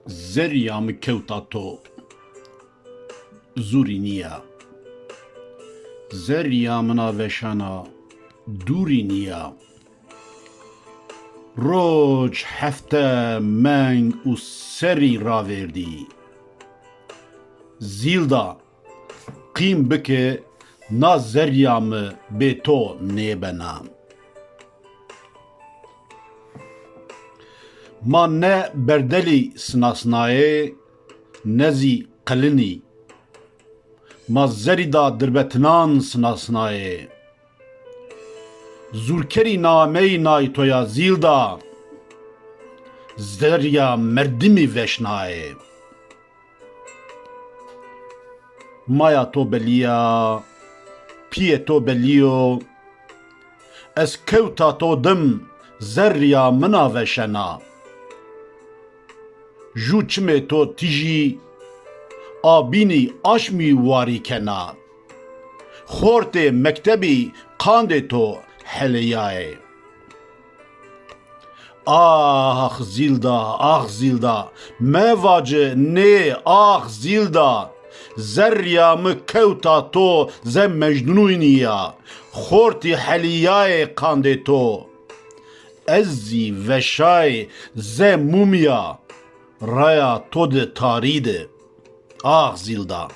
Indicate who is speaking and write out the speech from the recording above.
Speaker 1: Zerya mi kewta to zûrî niye. Zerya mina veşana dûrî niye. Roj hefte meng û serî ravêrdî. Zîlda qîm bike na zerya mi bê to nêbena. Ma ne berdelî sinasnayê ne zî qilinî. Ma zerî da dirbetinan sinasnayê. Zûrkerî nameyî nayê to ya Zîlda. Zerya merdimî veşnayê. Maya to beliya, piyê to beliyo. Ez kewta to dim zerya mina veşena. Jû çimê to tîjî abînî aşmî warî kena. Xortê mektebî qandê to heleyayê. Ah Zîlda, ah Zîlda, me vaci nê ah Zîlda. Zerya mi kewta to ze mecnûniya. Xortî heliyayê qandê to. Ez zî veşayê ze mumya. Raya to de tarî de. Ah Zîlda.